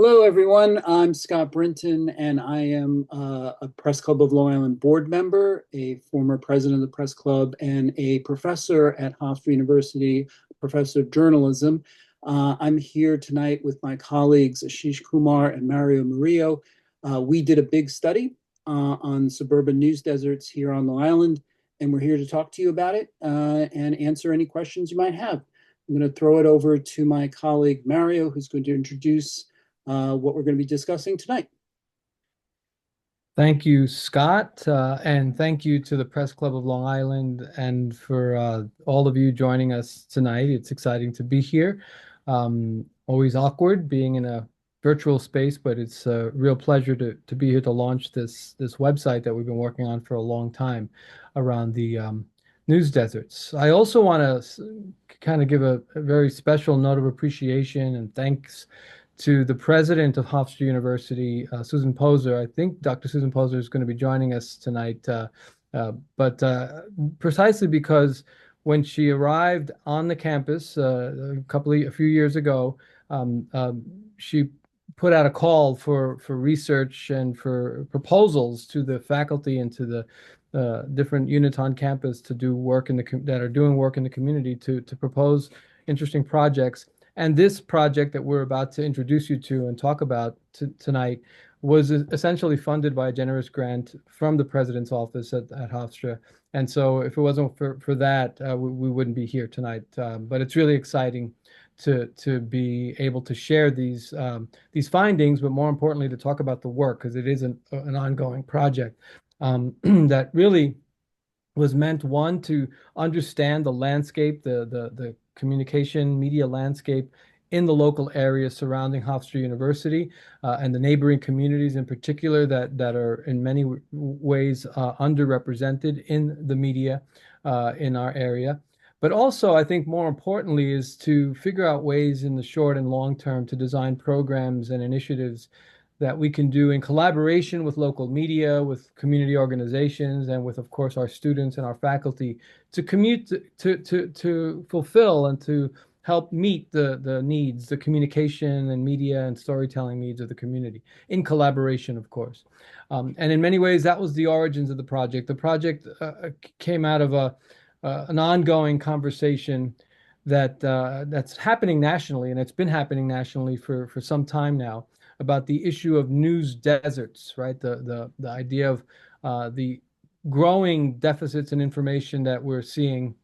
Hello, everyone. I'm Scott Brinton, and I am a Press Club of Long Island board member, a former president of the Press Club, and a professor at Hofstra University, professor of journalism. I'm here tonight with my colleagues Ashish Kumar and Mario Murillo. We did a big study on suburban news deserts here on Long Island, and we're here to talk to you about it and answer any questions you might have. I'm going to throw it over to my colleague Mario, who's going to introduce what we're going to be discussing tonight. Thank you, Scott, and thank you to the Press Club of Long Island and for all of you joining us tonight. It's exciting to be here. Always awkward being in a virtual space, but it's a real pleasure to be here to launch this website that we've been working on for a long time around the news deserts. I also want to kind of give a very special note of appreciation and thanks to the president of Hofstra University, Susan Poser. I think Dr. Susan Poser is going to be joining us tonight, but precisely because when she arrived on the campus a few years ago, she put out a call for research and for proposals to the faculty and to the different units on campus to do work that are doing work in the community to propose interesting projects. And this project that we're about to introduce you to and talk about tonight was essentially funded by a generous grant from the president's office at Hofstra. And so if it wasn't for that, we wouldn't be here tonight. But it's really exciting to be able to share these findings, but more importantly, to talk about the work, because it is an ongoing project that really was meant, one, to understand the landscape, the communication media landscape in the local area surrounding Hofstra University and the neighboring communities in particular that are in many ways underrepresented in the media in our area. But also, I think more importantly, is to figure out ways in the short and long term to design programs and initiatives that we can do in collaboration with local media, with community organizations, and with, of course, our students and our faculty to to fulfill and to help meet the needs, the communication and media and storytelling needs of the community in collaboration, of course. And in many ways, that was the origins of the project. The project came out of an ongoing conversation that's happening nationally, and it's been happening nationally for some time now, about the issue of news deserts, right? The idea of the growing deficits in information that we're seeing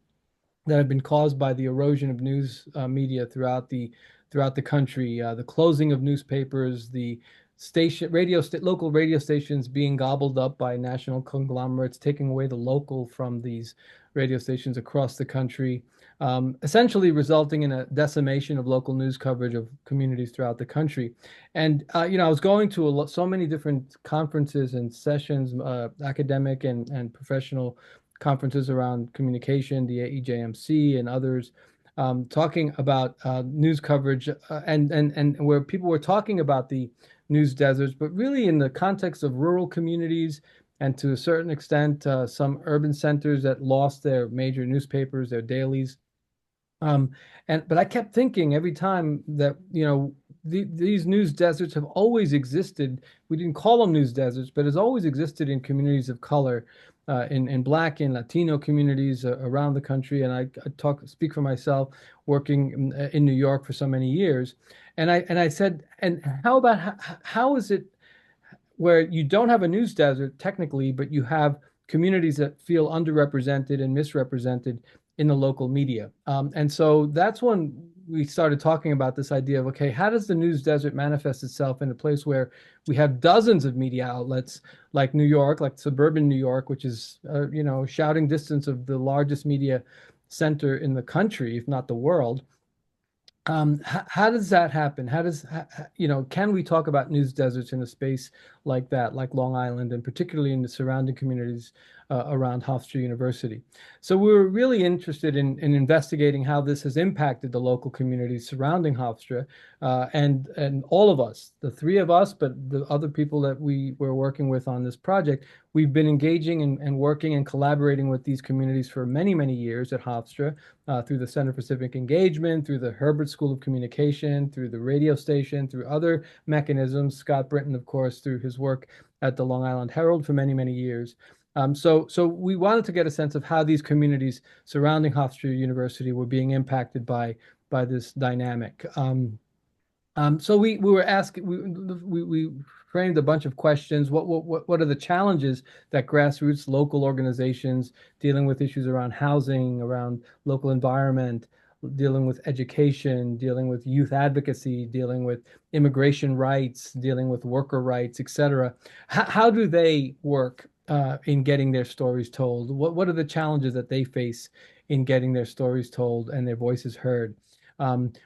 that have been caused by the erosion of news media throughout the country, the closing of newspapers, the local radio stations being gobbled up by national conglomerates, taking away the local from these radio stations across the country, essentially resulting in a decimation of local news coverage of communities throughout the country. And I was going to so many different conferences and sessions, academic and professional conferences around communication, the AEJMC and others, talking about news coverage and where people were talking about the news deserts, but really in the context of rural communities and to a certain extent some urban centers that lost their major newspapers, their dailies. Um, but I kept thinking every time that, these news deserts have always existed. We didn't call them news deserts, but has always existed in communities of color, in Black and Latino communities around the country. And I speak for myself, working in New York for so many years. And I said, and how is it where you don't have a news desert technically, but you have communities that feel underrepresented and misrepresented in the local media. And so that's when we started talking about this idea of, okay, how does the news desert manifest itself in a place where we have dozens of media outlets like New York, like suburban New York, which is, shouting distance of the largest media center in the country, if not the world. How does that happen? Can we talk about news deserts in a space like that, like Long Island, and particularly in the surrounding communities around Hofstra University. So we were really interested in investigating how this has impacted the local communities surrounding Hofstra, and all of us, the three of us, but the other people that we were working with on this project, we've been engaging and working and collaborating with these communities for many, many years at Hofstra, through the Center for Civic Engagement, through the Herbert School of Communication, through the radio station, through other mechanisms. Scott Brinton, of course, through his work at the Long Island Herald for many, many years. So we wanted to get a sense of how these communities surrounding Hofstra University were being impacted by this dynamic. So we were asking, we framed a bunch of questions. What are the challenges that grassroots local organizations dealing with issues around housing, around local environment, dealing with education, dealing with youth advocacy, dealing with immigration rights, dealing with worker rights, etc. How do they work in getting their stories told? What are the challenges that they face in getting their stories told and their voices heard?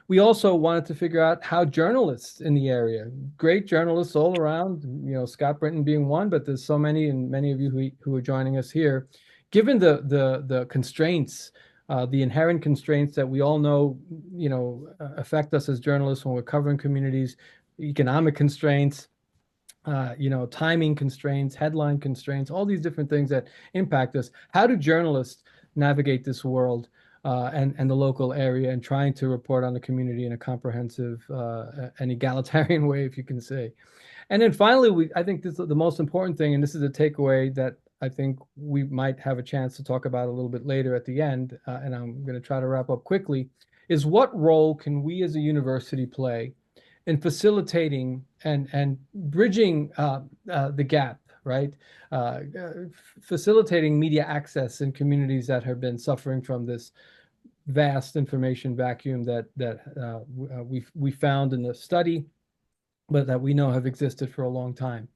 We also wanted to figure out how journalists in the area, great journalists all around, Scott Brinton being one, but there's so many, and many of you who are joining us here, given the constraints, the inherent constraints that we all know, affect us as journalists when we're covering communities, economic constraints, timing constraints, headline constraints, all these different things that impact us. How do journalists navigate this world and the local area, and trying to report on the community in a comprehensive and egalitarian way, if you can say? And then finally, I think this is the most important thing, and this is a takeaway that I think we might have a chance to talk about a little bit later at the end, and I'm going to try to wrap up quickly, is what role can we as a university play in facilitating and bridging the gap, right? Facilitating media access in communities that have been suffering from this vast information vacuum that we found in the study, but that we know have existed for a long time.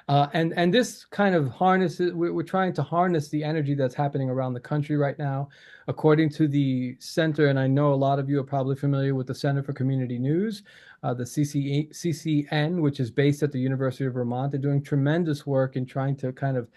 And this kind of harnesses, we're trying to harness the energy that's happening around the country right now. According to the center, and I know a lot of you are probably familiar with the Center for Community News, the CCN, which is based at the University of Vermont. They're doing tremendous work in trying to kind of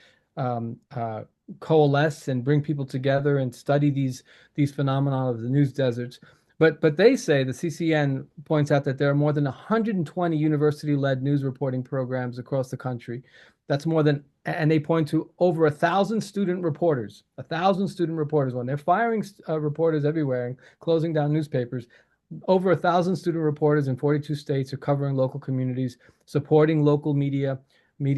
coalesce and bring people together and study these phenomena of the news deserts. But they say, the CCN points out, that there are more than 120 university-led news reporting programs across the country. That's more than, and they point to over 1,000 student reporters, 1,000 student reporters. When they're firing reporters everywhere and closing down newspapers, over 1,000 student reporters in 42 states are covering local communities, supporting local media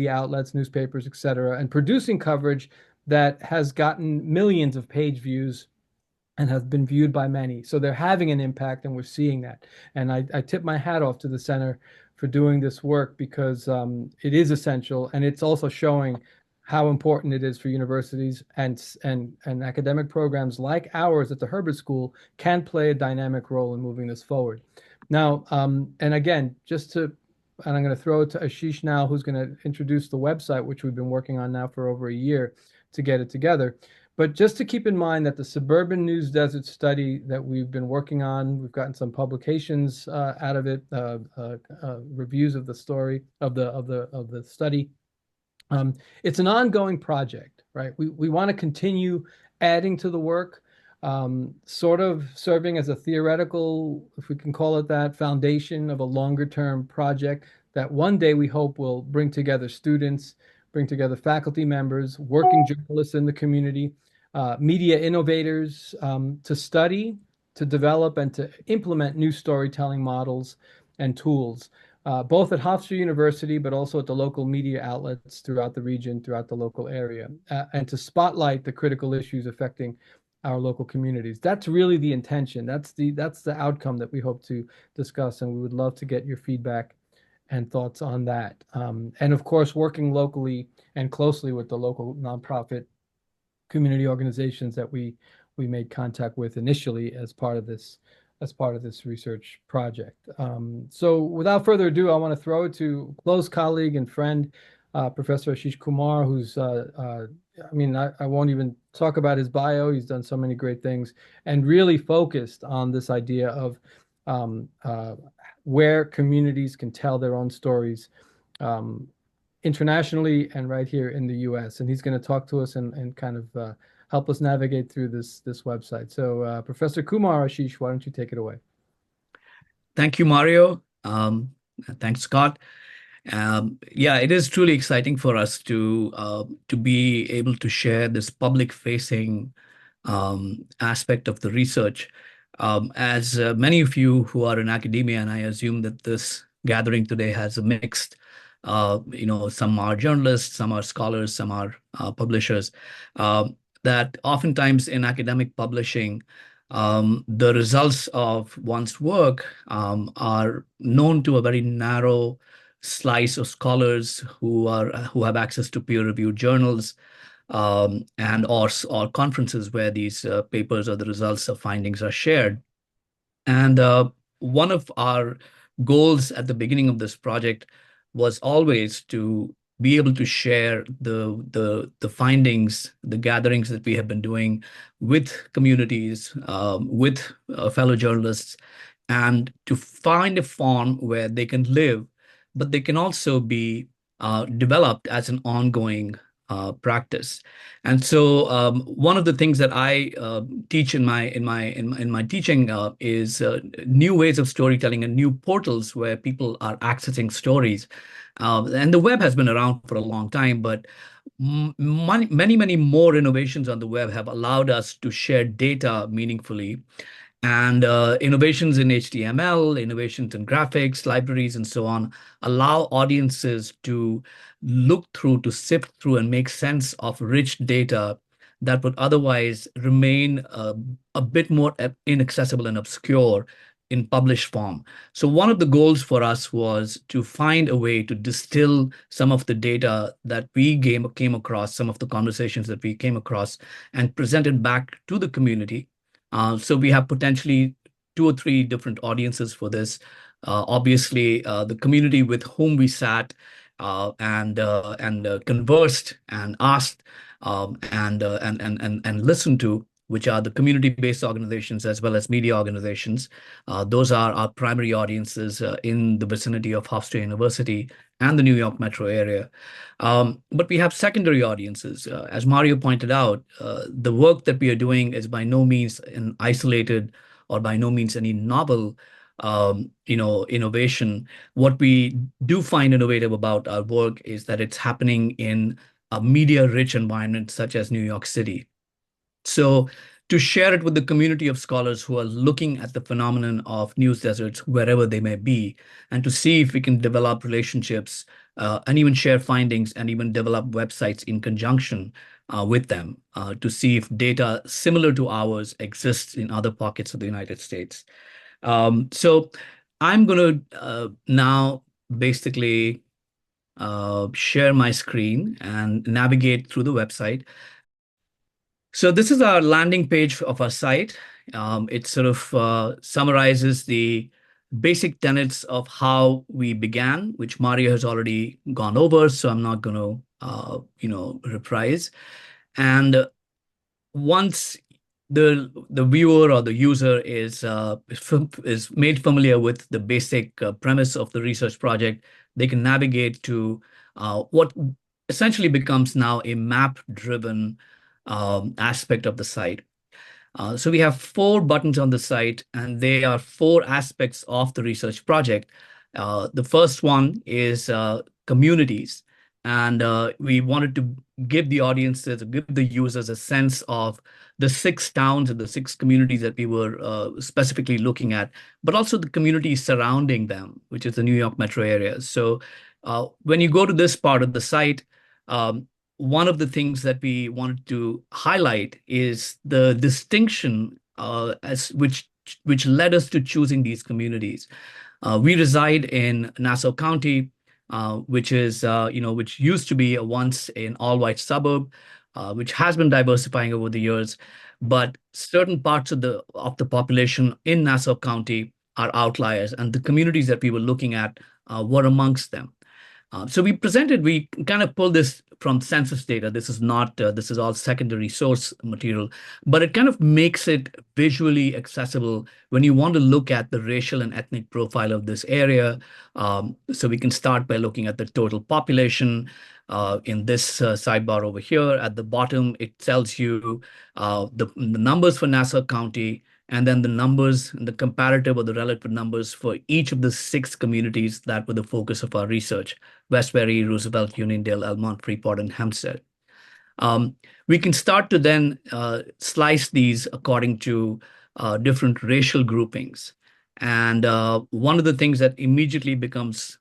outlets, newspapers, etc., and producing coverage that has gotten millions of page views and have been viewed by many. So they're having an impact, and we're seeing that. And I tip my hat off to the center for doing this work, because it is essential, and it's also showing how important it is for universities and academic programs like ours at the Herbert School can play a dynamic role in moving this forward. Now, and again, and I'm going to throw it to Ashish now, who's going to introduce the website, which we've been working on now for over a year to get it together. But just to keep in mind that the Suburban News Desert study that we've been working on, we've gotten some publications out of it, reviews of the story of the study. It's an ongoing project, right? We want to continue adding to the work, sort of serving as a theoretical, if we can call it that, foundation of a longer term project that one day we hope will bring together students, bring together faculty members, working journalists in the community, media innovators, to study, to develop, and to implement new storytelling models and tools, both at Hofstra University, but also at the local media outlets throughout the region, throughout the local area, and to spotlight the critical issues affecting our local communities. That's really the intention. That's the outcome that we hope to discuss, and we would love to get your feedback and thoughts on that. And of course, working locally and closely with the local nonprofit community organizations that we made contact with initially as part of this research project. So without further ado, I want to throw it to close colleague and friend, Professor Ashish Kumar, who's I won't even talk about his bio. He's done so many great things and really focused on this idea of where communities can tell their own stories, internationally and right here in the US. And he's going to talk to us and kind of help us navigate through this website. So, Professor Kumar Ashish, why don't you take it away? Thank you, Mario. Thanks, Scott. Yeah, it is truly exciting for us to be able to share this public-facing aspect of the research. As many of you who are in academia, and I assume that this gathering today has a mixed, some are journalists, some are scholars, some are publishers. That oftentimes in academic publishing, the results of one's work are known to a very narrow slice of scholars who have access to peer-reviewed journals and or conferences where these papers or the results of findings are shared. And one of our goals at the beginning of this project was always to be able to share the findings, the gatherings that we have been doing with communities, with fellow journalists, and to find a form where they can live, but they can also be developed as an ongoing practice. And so one of the things that I teach in my teaching is new ways of storytelling and new portals where people are accessing stories. And the web has been around for a long time, but many more innovations on the web have allowed us to share data meaningfully. And innovations in HTML, innovations in graphics, libraries, and so on allow audiences to look through, to sift through, and make sense of rich data that would otherwise remain a bit more inaccessible and obscure in published form. So one of the goals for us was to find a way to distill some of the data that we came across, some of the conversations that we came across, and present it back to the community. So we have potentially 2 or 3 different audiences for this. Obviously, the community with whom we sat and conversed and asked and listened to, which are the community-based organizations as well as media organizations. Those are our primary audiences in the vicinity of Hofstra University and the New York metro area. But we have secondary audiences. As Mario pointed out, the work that we are doing is by no means an isolated or by no means any novel innovation. What we do find innovative about our work is that it's happening in a media-rich environment such as New York City. So to share it with the community of scholars who are looking at the phenomenon of news deserts wherever they may be, and to see if we can develop relationships and even share findings and even develop websites in conjunction with them to see if data similar to ours exists in other pockets of the United States. So I'm going to now basically share my screen and navigate through the website. So this is our landing page of our site. It sort of summarizes the basic tenets of how we began, which Mario has already gone over, so I'm not going to, reprise. And once the viewer or the user is made familiar with the basic premise of the research project, they can navigate to what essentially becomes now a map-driven aspect of the site. So we have 4 buttons on the site, and they are 4 aspects of the research project. The first one is communities. And we wanted to give the audiences, give the users a sense of the 6 towns and the 6 communities that we were specifically looking at, but also the communities surrounding them, which is the New York metro area. So when you go to this part of the site, one of the things that we wanted to highlight is the distinction which led us to choosing these communities. We reside in Nassau County, which is which used to be once an all-white suburb, which has been diversifying over the years, but certain parts of the population in Nassau County are outliers, and the communities that we were looking at were amongst them. So we kind of pulled this from census data. This is not, this is all secondary source material, but it kind of makes it visually accessible when you want to look at the racial and ethnic profile of this area. So we can start by looking at the total population. In this sidebar over here at the bottom, it tells you the numbers for Nassau County, and then the numbers, the comparative or the relative numbers for each of the 6 communities that were the focus of our research: Westbury, Roosevelt, Uniondale, Elmont, Freeport, and Hempstead. We can start to then slice these according to different racial groupings. And one of the things that immediately becomes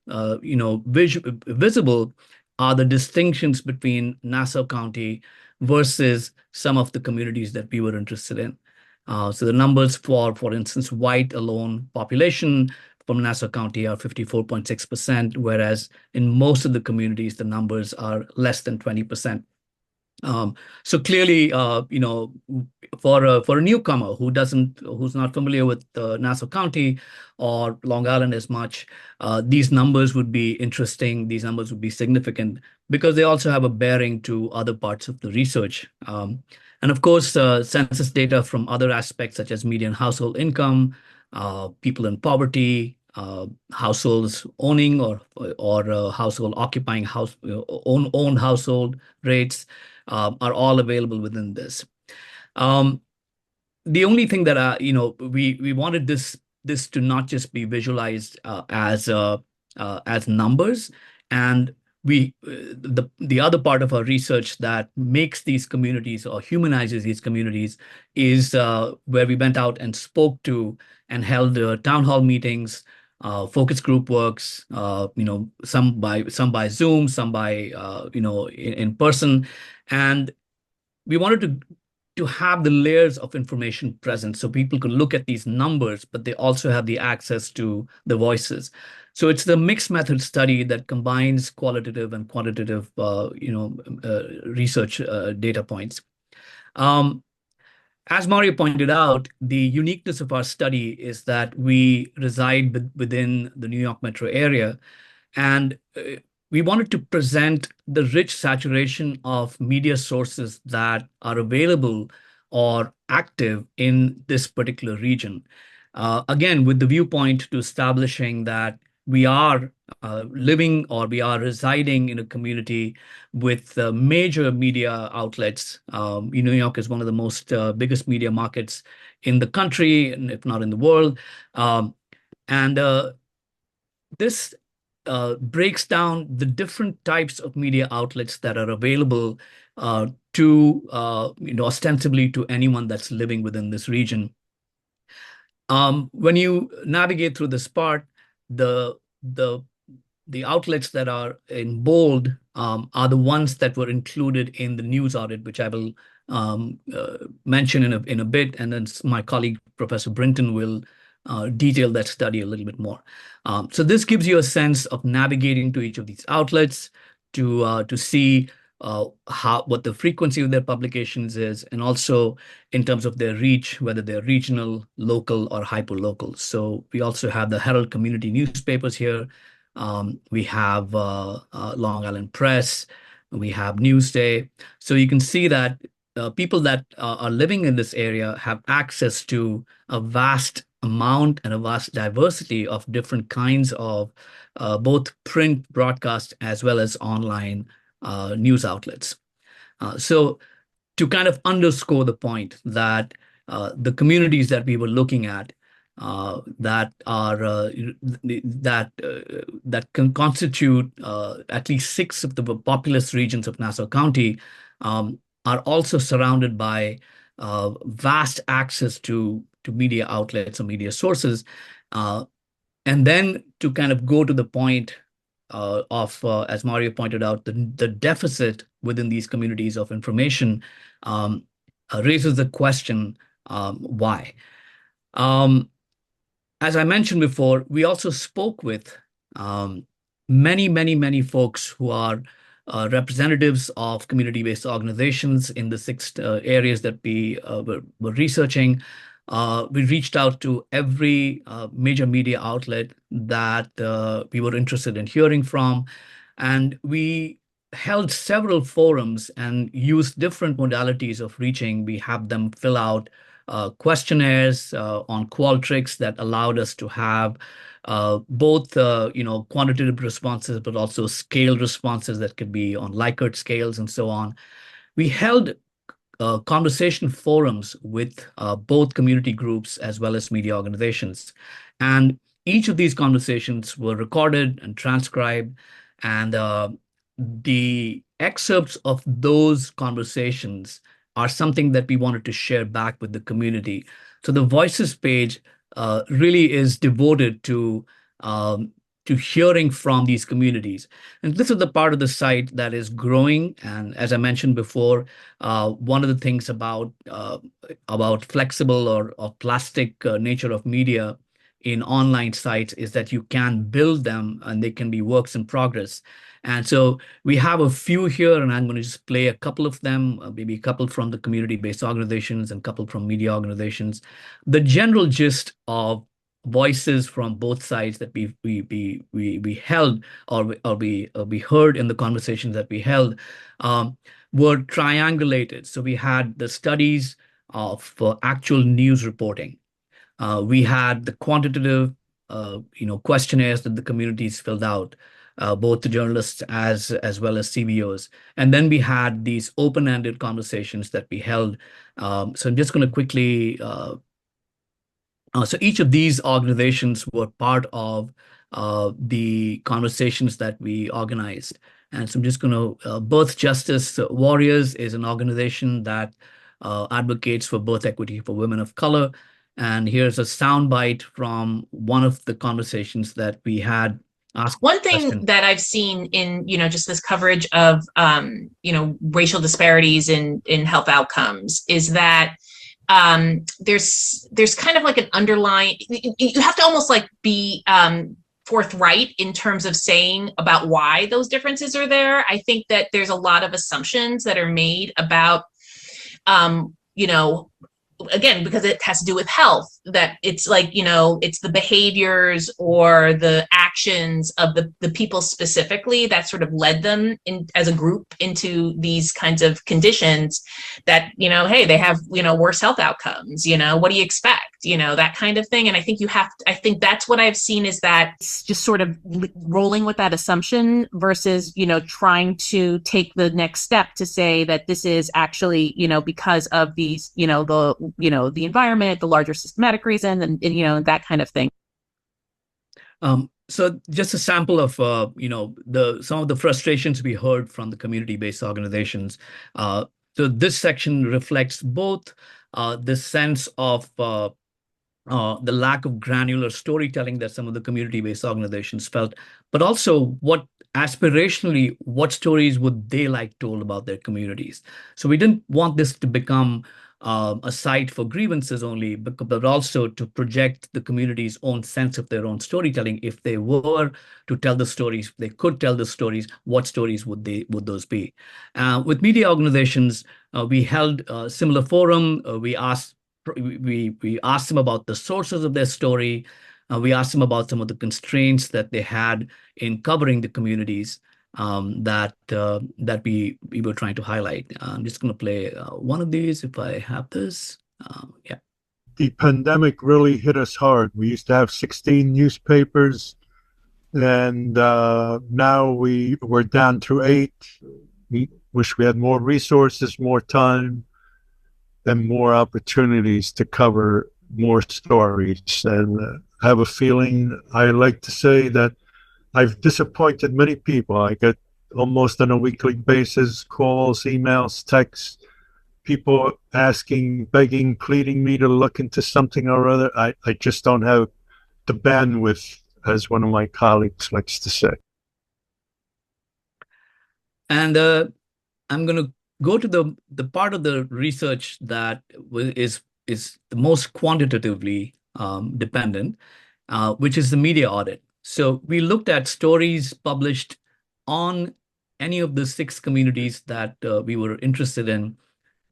visible are the distinctions between Nassau County versus some of the communities that we were interested in. So the numbers for instance, white alone population from Nassau County are 54.6%, whereas in most of the communities, the numbers are less than 20%. So clearly, for a newcomer who's not familiar with Nassau County or Long Island as much, these numbers would be interesting. These numbers would be significant because they also have a bearing to other parts of the research. And of course, census data from other aspects such as median household income, people in poverty, households owning or household occupying own household rates are all available within this. The only thing that we wanted this to not just be visualized as numbers, and the other part of our research that makes these communities or humanizes these communities is where we went out and spoke to and held town hall meetings, focus group works, some by Zoom, some by in person, and we wanted to have the layers of information present so people could look at these numbers, but they also have the access to the voices. So it's the mixed method study that combines qualitative and quantitative, research data points. As Mario pointed out, the uniqueness of our study is that we reside within the New York metro area, and we wanted to present the rich saturation of media sources that are available or active in this particular region. Again, with the viewpoint to establishing that we are living or we are residing in a community with major media outlets. New York is one of the most biggest media markets in the country, if not in the world. And this breaks down the different types of media outlets that are available ostensibly to anyone that's living within this region. When you navigate through this part, the outlets that are in bold are the ones that were included in the news audit, which I will mention in a bit, and then my colleague Professor Brinton will detail that study a little bit more. So this gives you a sense of navigating to each of these outlets to see what the frequency of their publications is, and also in terms of their reach, whether they're regional, local, or hyperlocal. So we also have the Herald community newspapers here. We have Long Island Press. We have Newsday. So you can see that people that are living in this area have access to a vast amount and a vast diversity of different kinds of both print broadcast as well as online news outlets. So to kind of underscore the point that the communities that we were looking at that can constitute at least 6 of the populous regions of Nassau County are also surrounded by vast access to media outlets or media sources. And then to kind of go to the point of, as Mario pointed out, the deficit within these communities of information raises the question, why? As I mentioned before, we also spoke with many folks who are representatives of community-based organizations in the 6 areas that we were researching. We reached out to every major media outlet that we were interested in hearing from. And we held several forums and used different modalities of reaching. We have them fill out questionnaires on Qualtrics that allowed us to have both quantitative responses, but also scale responses that could be on Likert scales and so on. We held conversation forums with both community groups as well as media organizations. And each of these conversations were recorded and transcribed, and the excerpts of those conversations are something that we wanted to share back with the community. So the Voices page really is devoted um, to hearing from these communities. And this is the part of the site that is growing. And as I mentioned before, one of the things about flexible or plastic nature of media in online sites is that you can build them and they can be works in progress. And so we have a few here, and I'm going to just play a couple of them, maybe a couple from the community-based organizations and a couple from media organizations. The general gist of voices from both sides that we held or we heard in the conversations that we held were triangulated. So we had the studies of actual news reporting. We had the quantitative, questionnaires that the communities filled out, both the journalists as well as CBOs, and then we had these open-ended conversations that we held. So I'm just going to quickly. So each of these organizations were part of the conversations that we organized. And so I'm just going to, Birth Justice Warriors is an organization that advocates for birth equity for women of color. And here's a soundbite from one of the conversations that we had. One thing that I've seen in, just this coverage of, racial disparities in health outcomes is that there's kind of like an underlying, you have to almost like be forthright in terms of saying about why those differences are there. I think that there's a lot of assumptions that are made about, again, because it has to do with health, that it's like, it's the behaviors or the actions of the people specifically that sort of led them in as a group into these kinds of conditions that, hey, they have, worse health outcomes, what do you expect, that kind of thing. And I think I think that's what I've seen is that just sort of rolling with that assumption versus, trying to take the next step to say that this is actually, because of these, the environment, the larger systematic reason, and that kind of thing. So just a sample of some of the frustrations we heard from the community-based organizations. So this section reflects both the sense of the lack of granular storytelling that some of the community-based organizations felt, but also aspirationally, what stories would they like told about their communities? So we didn't want this to become a site for grievances only, but also to project the community's own sense of their own storytelling. If they were to tell the stories, they could tell the stories. What stories would those be? With media organizations, we held a similar forum. We asked them about the sources of their story. We asked them about some of the constraints that they had in covering the communities that we were trying to highlight. I'm just going to play one of these if I have this. Yeah. The pandemic really hit us hard. We used to have 16 newspapers, and now we're down to 8. We wish we had more resources, more time, and more opportunities to cover more stories. And I have a feeling, I like to say that I've disappointed many people. I get almost on a weekly basis calls, emails, texts, people asking, begging, pleading me to look into something or other. I just don't have the bandwidth, as one of my colleagues likes to say. And I'm going to go to the part of the research that is the most quantitatively dependent, which is the media audit. So we looked at stories published on any of the 6 communities that we were interested in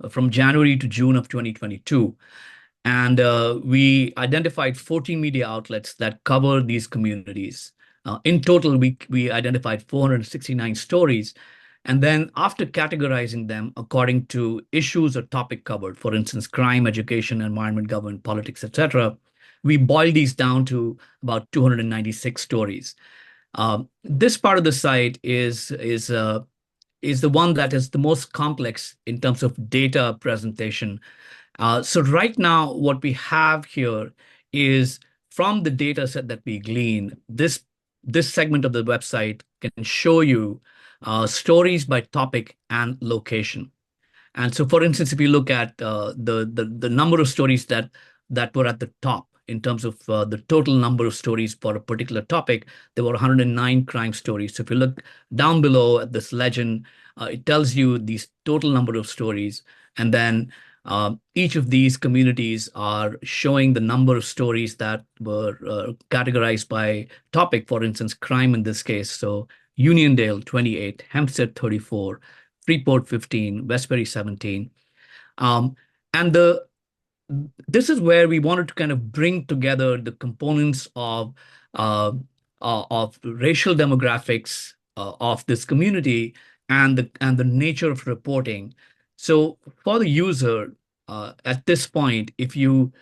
from January to June of 2022. And we identified 14 media outlets that cover these communities. In total, we identified 469 stories. And then after categorizing them according to issues or topic covered, for instance, crime, education, environment, government, politics, etc., we boiled these down to about 296 stories. This part of the site is the one that is the most complex in terms of data presentation. So right now, what we have here is from the data set that we glean, this segment of the website can show you stories by topic and location. And so, for instance, if you look at the number of stories that were at the top in terms of the total number of stories for a particular topic, there were 109 crime stories. So if you look down below at this legend, it tells you the total number of stories, and then each of these communities are showing the number of stories that were categorized by topic. For instance, crime in this case. So Uniondale 28, Hempstead 34. Freeport 15, Westbury 17. And this is where we wanted to kind of bring together the components of racial demographics of this community and the nature of reporting. So for the user, at this point, if you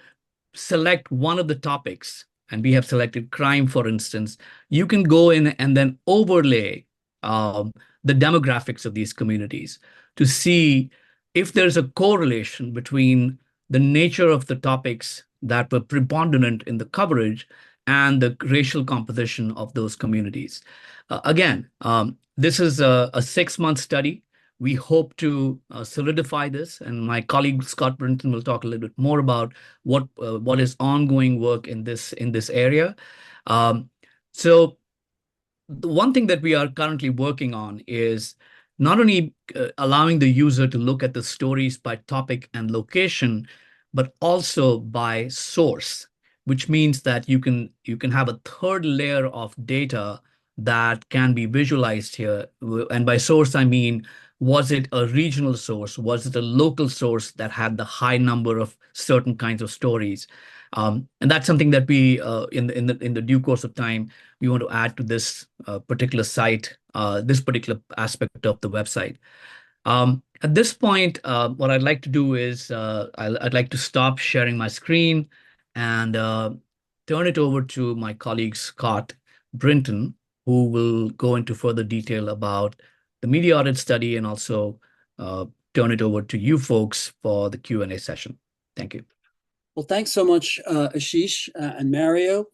select one of the topics, and we have selected crime, for instance, you can go in and then overlay the demographics of these communities to see if there's a correlation between the nature of the topics that were preponderant in the coverage and the racial composition of those communities. Again, this is a 6-month study. We hope to solidify this, and my colleague Scott Brinton will talk a little bit more about what is ongoing work in this area. So the one thing that we are currently working on is not only allowing the user to look at the stories by topic and location, but also by source, which means that you can have a third layer of data that can be visualized here. And by source, I mean, was it a regional source? Was it a local source that had the high number of certain kinds of stories? And that's something that we, in the due course of time, we want to add to this particular site, this particular aspect of the website. At this point, what I'd like to do is I'd like to stop sharing my screen and turn it over to my colleague, Scott Brinton, who will go into further detail about the media audit study and also turn it over to you folks for the Q&A session. Thank you. Well, thanks so much, Ashish and Mario.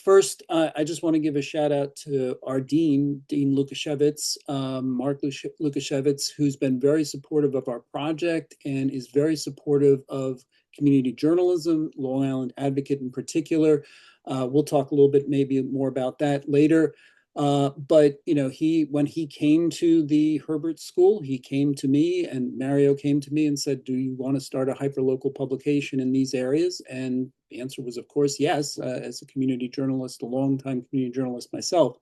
First, I just want to give a shout out to our Dean Lukashevitz, Mark Lukashevitz, who's been very supportive of our project and is very supportive of community journalism, Long Island Advocate in particular. We'll talk a little bit maybe more about that later. But when he came to the Herbert School, he came to me and Mario came to me and said, "Do you want to start a hyperlocal publication in these areas?" And the answer was, of course, yes. As a community journalist, a longtime community journalist myself.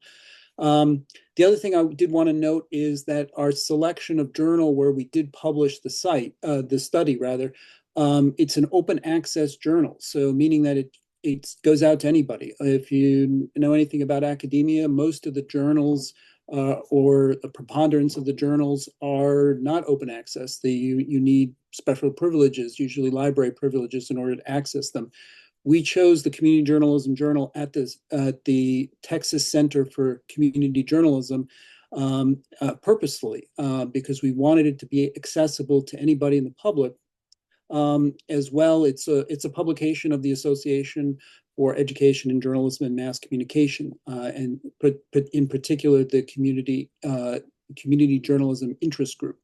The other thing I did want to note is that our selection of journal where we did publish the study rather, it's an open access journal. So meaning that it goes out to anybody. If you know anything about academia, most of the journals or the preponderance of the journals are not open access. You need special privileges, usually library privileges, in order to access them. We chose the Community Journalism Journal at the Texas Center for Community Journalism purposefully because we wanted it to be accessible to anybody in the public. As well, it's a publication of the Association for Education in Journalism and Mass Communication, and in particular the Community Journalism Interest Group.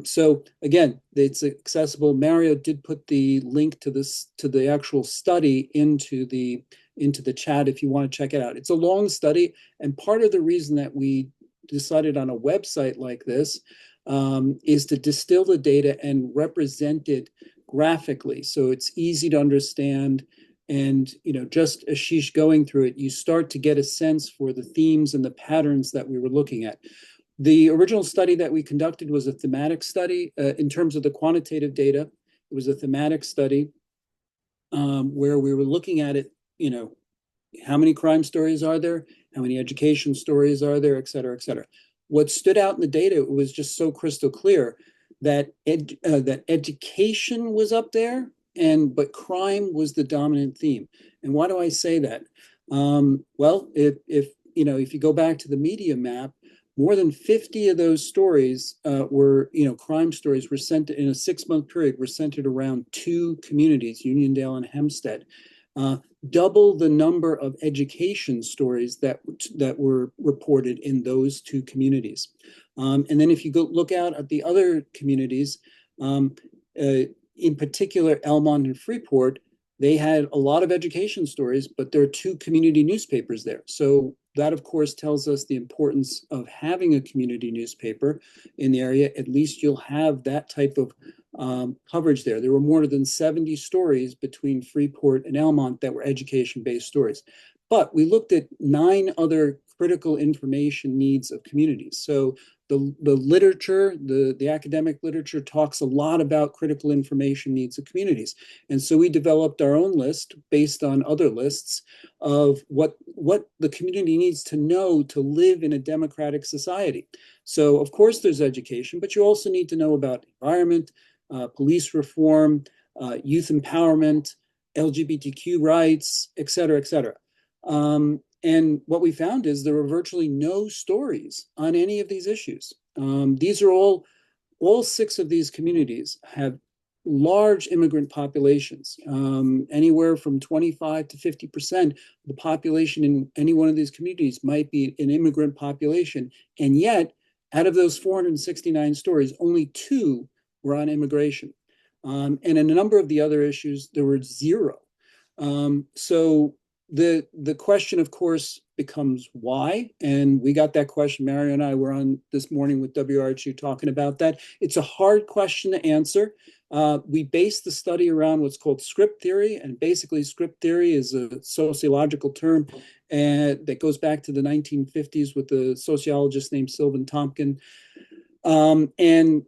So again, it's accessible. Mario did put the link to the actual study into the chat if you want to check it out. It's a long study, and part of the reason that we decided on a website like this is to distill the data and represent it graphically so it's easy to understand. And just Ashish going through it, you start to get a sense for the themes and the patterns that we were looking at. The original study that we conducted was a thematic study. In terms of the quantitative data, it was a thematic study where we were looking at it, how many crime stories are there, how many education stories are there, et cetera, et cetera. What stood out in the data was just so crystal clear that that education was up there, but crime was the dominant theme. And why do I say that? Well, if you go back to the media map, more than 50 of those stories were, crime stories were centered in a 6-month period, were centered around 2 communities, Uniondale and Hempstead. Double the number of education stories that were reported in those 2 communities. And then if you go look out at the other communities, in particular Elmont and Freeport, they had a lot of education stories, but there are 2 community newspapers there. So that, of course, tells us the importance of having a community newspaper in the area. At least you'll have that type of coverage there. There were more than 70 stories between Freeport and Elmont that were education-based stories. But we looked at 9 other critical information needs of communities. So the literature, the academic literature talks a lot about critical information needs of communities. And so we developed our own list based on other lists of what the community needs to know to live in a democratic society. So of course there's education, but you also need to know about environment, police reform, youth empowerment, LGBTQ rights, et cetera, et cetera. And what we found is there were virtually no stories on any of these issues. These are all 6 of these communities have large immigrant populations, anywhere from 25 to 50% of the population in any one of these communities might be an immigrant population. And yet, out of those 469 stories, only 2 were on immigration. And in a number of the other issues, there were 0. So the question, of course, becomes why? And we got that question. Mario and I were on this morning with WRHU talking about that. It's a hard question to answer. We based the study around what's called script theory. And basically, script theory is a sociological term that goes back to the 1950s with a sociologist named Sylvan Tompkin. And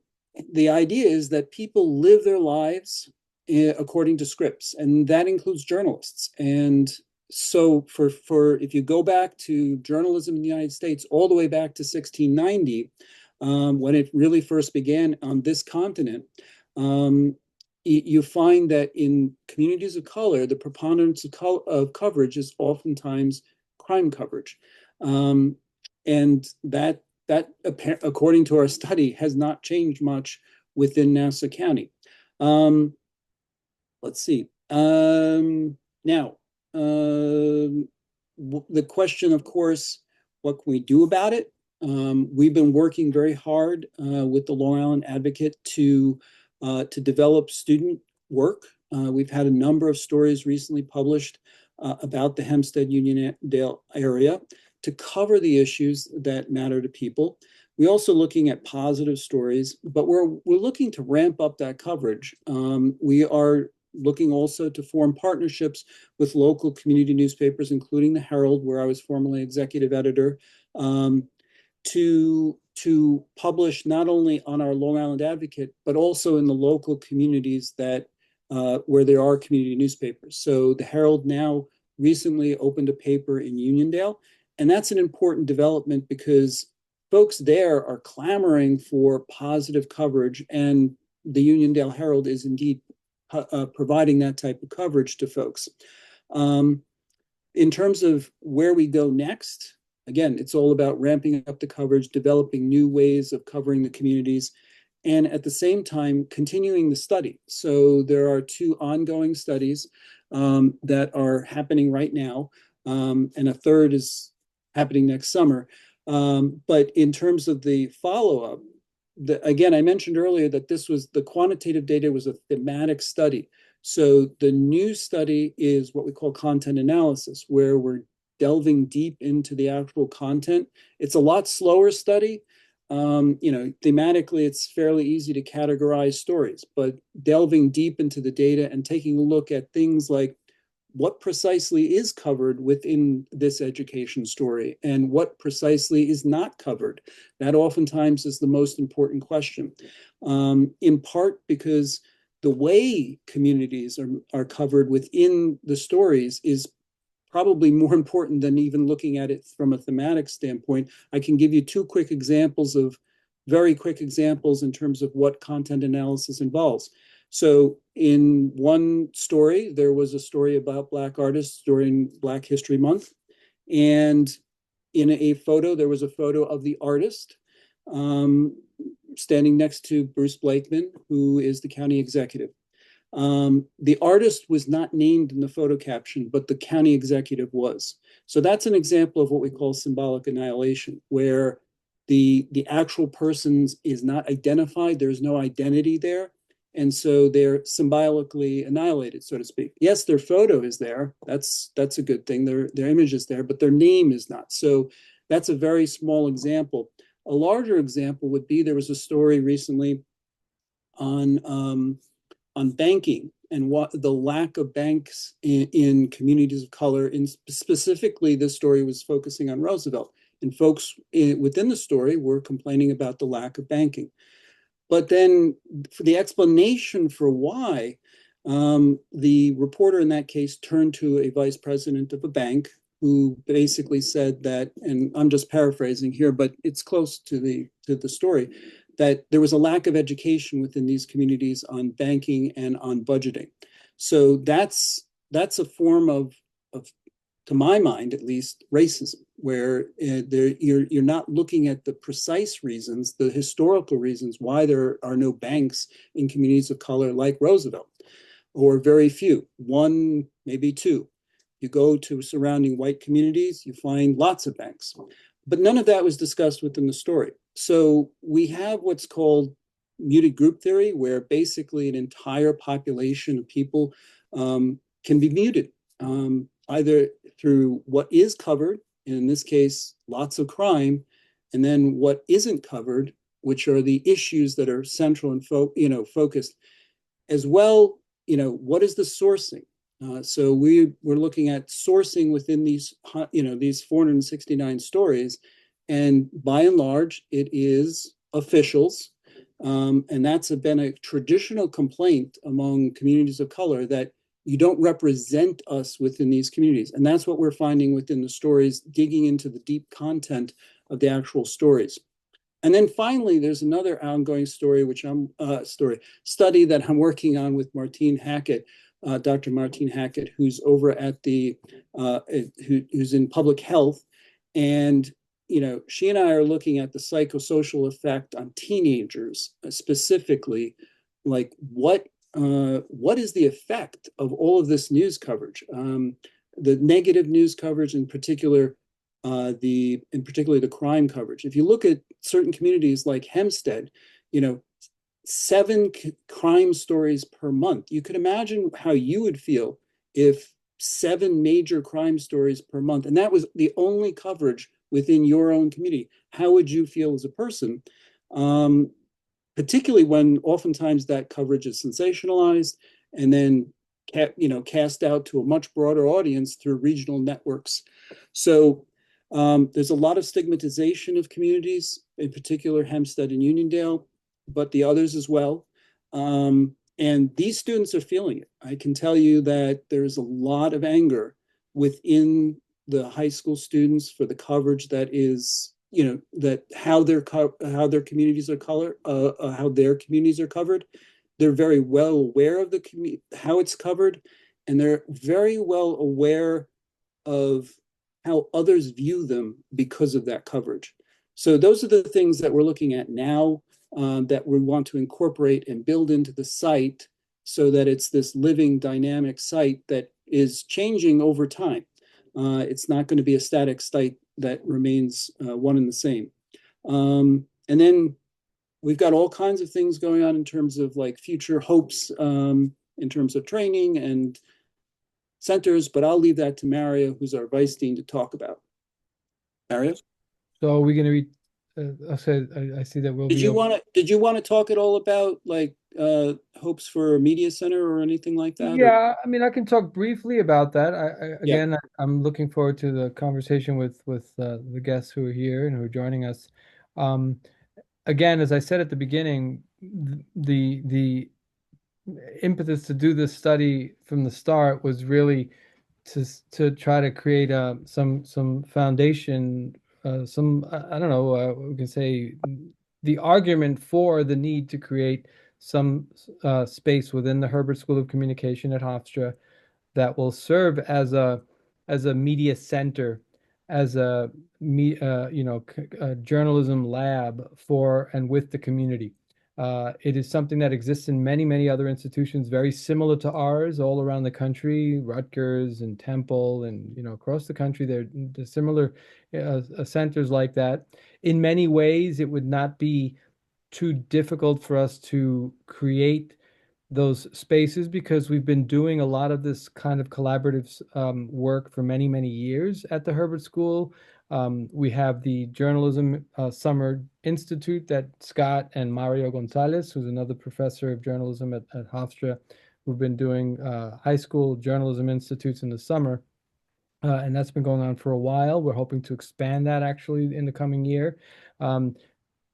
the idea is that people live their lives according to scripts, and that includes journalists. And so for if you go back to journalism in the United States all the way back to 1690, when it really first began on this continent, you find that in communities of color, the preponderance of coverage is oftentimes crime coverage. And that, according to our study, has not changed much within Nassau County. Let's see. Now, the question, of course, what can we do about it? We've been working very hard with the Long Island Advocate to develop student work. We've had a number of stories recently published about the Hempstead Uniondale area to cover the issues that matter to people. We're also looking at positive stories, but we're looking to ramp up that coverage. We are looking also to form partnerships with local community newspapers, including the Herald, where I was formerly executive editor, to publish not only on our Long Island Advocate, but also in the local communities that where there are community newspapers. So the Herald now recently opened a paper in Uniondale, and that's an important development because folks there are clamoring for positive coverage, and the Uniondale Herald is indeed providing that type of coverage to folks. In terms of where we go next, again, it's all about ramping up the coverage, developing new ways of covering the communities, and at the same time, continuing the study. So there are 2 ongoing studies that are happening right now, and a third is happening next summer. But in terms of the follow-up, again, I mentioned earlier that the quantitative data was a thematic study. So the new study is what we call content analysis, where we're delving deep into the actual content. It's a lot slower study. Thematically, it's fairly easy to categorize stories, but delving deep into the data and taking a look at things like what precisely is covered within this education story and what precisely is not covered. That oftentimes is the most important question, in part because the way communities are covered within the stories is probably more important than even looking at it from a thematic standpoint. I can give you very quick examples in terms of what content analysis involves. So in one story, there was a story about Black artists during Black History Month. And in a photo, there was a photo of the artist standing next to Bruce Blakeman, who is the county executive. The artist was not named in the photo caption, but the county executive was. So that's an example of what we call symbolic annihilation, where the actual person is not identified. There's no identity there. And so they're symbolically annihilated, so to speak. Yes, their photo is there. That's a good thing. Their image is there, but their name is not. So that's a very small example. A larger example would be there was a story recently on banking and what the lack of banks in communities of color. In specifically, this story was focusing on Roosevelt, and folks within the story were complaining about the lack of banking. But then for the explanation for why, the reporter in that case turned to a vice president of a bank who basically said that, and I'm just paraphrasing here, but it's close to the story, that there was a lack of education within these communities on banking and on budgeting. So that's a form of, to my mind at least, racism, where you're not looking at the precise reasons, the historical reasons why there are no banks in communities of color like Roosevelt, or very few, one, maybe two. You go to surrounding white communities, you find lots of banks. But none of that was discussed within the story. So we have what's called muted group theory, where basically an entire population of people can be muted, either through what is covered, in this case, lots of crime, and then what isn't covered, which are the issues that are central and focused. As well, what is the sourcing? So we're looking at sourcing within these 469 stories, and by and large, it is officials, and that's been a traditional complaint among communities of color, that you don't represent us within these communities, and that's what we're finding within the stories, digging into the deep content of the actual stories. And then finally, there's another ongoing story, study that I'm working on with Martine Hackett, Dr. Martine Hackett, who's over at who's in public health. And, she and I are looking at the psychosocial effect on teenagers, specifically, like what is the effect of all of this news coverage, the negative news coverage in particular, the crime coverage. If you look at certain communities like Hempstead, 7 crime stories per month. You could imagine how you would feel if 7 major crime stories per month, and that was the only coverage within your own community. How would you feel as a person? Particularly when oftentimes that coverage is sensationalized and then cast out to a much broader audience through regional networks. So there's a lot of stigmatization of communities, in particular Hempstead and Uniondale, but the others as well. And these students are feeling it. I can tell you that there's a lot of anger within the high school students for the coverage that is, that how their communities are how their communities are covered. They're very well aware of how it's covered, and they're very well aware of how others view them because of that coverage. So those are the things that we're looking at now, that we want to incorporate and build into the site, so that it's this living, dynamic site that is changing over time. It's not going to be a static site that remains one and the same. And then we've got all kinds of things going on in terms of like future hopes, in terms of training and centers, but I'll leave that to Mario, who's our vice dean, to talk about. Mario? So are we going to read? I see that we'll Did you want to talk at all about like hopes for a media center or anything like that? Yeah, I mean, I can talk briefly about that. I'm looking forward to the conversation with the guests who are here and who are joining us. Again, as I said at the beginning, the impetus to do this study from the start was really to try to create some foundation, some I don't know, we can say the argument for the need to create some space within the Herbert School of Communication at Hofstra that will serve as a media center, as a journalism lab for and with the community. It is something that exists in many, many other institutions very similar to ours all around the country, Rutgers and Temple, and across the country. There's similar centers like that. In many ways, it would not be too difficult for us to create those spaces because we've been doing a lot of this kind of collaborative work for many, many years at the Herbert School. We have the Journalism Summer Institute that Scott and Mario Gonzalez, who's another professor of journalism at Hofstra, who've been doing high school journalism institutes in the summer. And that's been going on for a while. We're hoping to expand that actually in the coming year.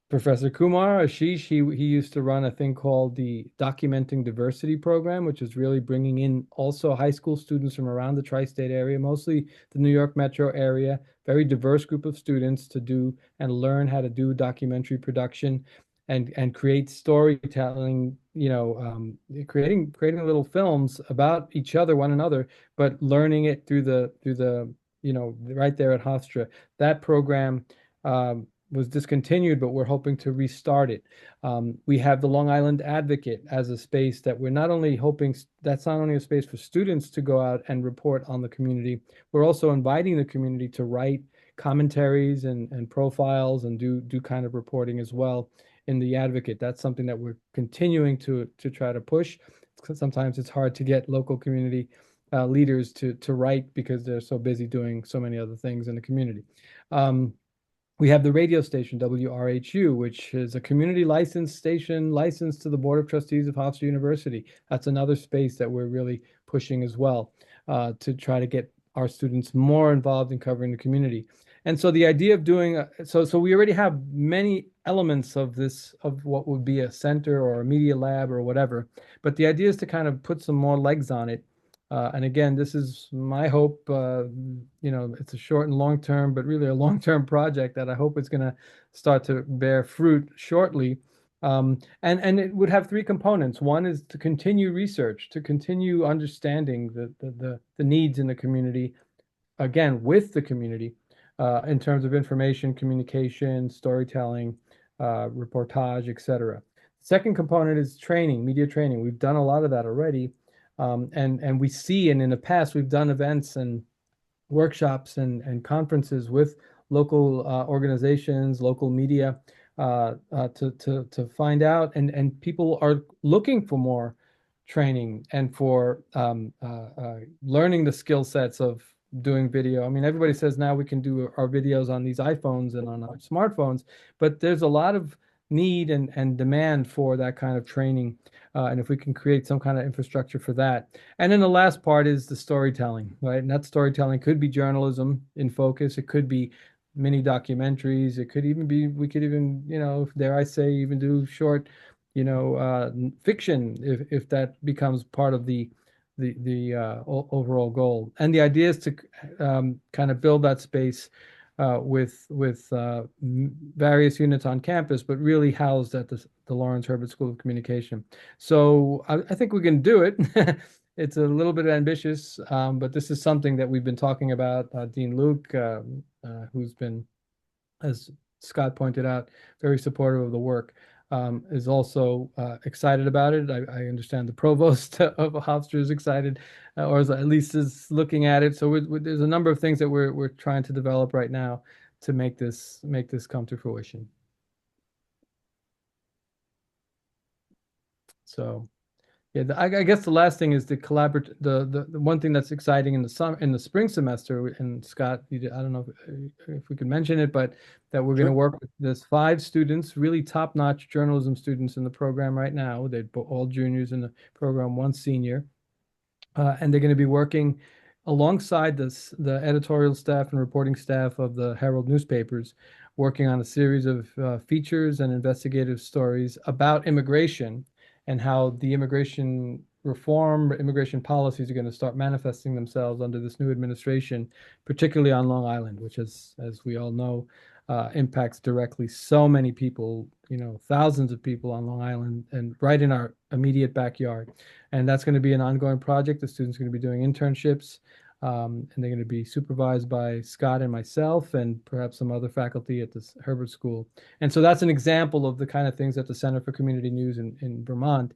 Professor Kumar Ashish, he used to run a thing called the Documenting Diversity program, which is really bringing in also high school students from around the tri-state area, mostly the New York metro area, very diverse group of students to do and learn how to do documentary production and create storytelling, creating little films about each other, one another, but learning it through the right there at Hofstra. That program was discontinued, but we're hoping to restart it. We have the Long Island Advocate as a space that we're not only hoping, that's not only a space for students to go out and report on the community, we're also inviting the community to write commentaries and profiles and do kind of reporting as well in the Advocate. That's something that we're continuing to try to push. Sometimes it's hard to get local community leaders to write because they're so busy doing so many other things in the community. We have the radio station, WRHU, which is a community licensed station licensed to the Board of Trustees of Hofstra University. That's another space that we're really pushing as well to try to get our students more involved in covering the community. And so the idea of doing, so we already have many elements of this, of what would be a center or a media lab or whatever, but the idea is to kind of put some more legs on it. And again, this is my hope. It's a short and long term, but really a long-term project that I hope is going to start to bear fruit shortly. And it would have three components. One is to continue research, to continue understanding the needs in the community, again, with the community, in terms of information, communication, storytelling, reportage, etc. Second component is training, media training. We've done a lot of that already. And we see, and in the past, we've done events and workshops and conferences with local organizations, local media, to find out, and people are looking for more training and for learning the skill sets of doing video. I mean, everybody says now we can do our videos on these iPhones and on our smartphones, but there's a lot of need and demand for that kind of training. And if we can create some kind of infrastructure for that. And then the last part is the storytelling, right? And that storytelling could be journalism in focus. It could be mini documentaries. It could even be, we could even, dare I say, even do short, fiction if that becomes part of the overall goal. And the idea is to kind of build that space with various units on campus, but really housed at the Lawrence Herbert School of Communication. So I think we can do it. It's a little bit ambitious, but this is something that we've been talking about. Dean Luke, who's been, as Scott pointed out, very supportive of the work, is also excited about it. I understand the provost of Hofstra is excited, or at least is looking at it. So there's a number of things that we're trying to develop right now to make this come to fruition. So, yeah, I guess the last thing is the the one thing that's exciting in the spring semester. And Scott, I don't know if we could mention it, but that we're going to work with this 5 students, really top-notch journalism students in the program right now. They're all juniors in the program, 1 senior, and they're going to be working alongside the editorial staff and reporting staff of the Herald newspapers, working on a series of features and investigative stories about immigration and how the immigration reform, immigration policies are going to start manifesting themselves under this new administration, particularly on Long Island, which is, as we all know, impacts directly so many people, thousands of people on Long Island and right in our immediate backyard. And that's going to be an ongoing project. The students are going to be doing internships, and they're going to be supervised by Scott and myself and perhaps some other faculty at the Herbert School. And so that's an example of the kind of things that the Center for Community News in Vermont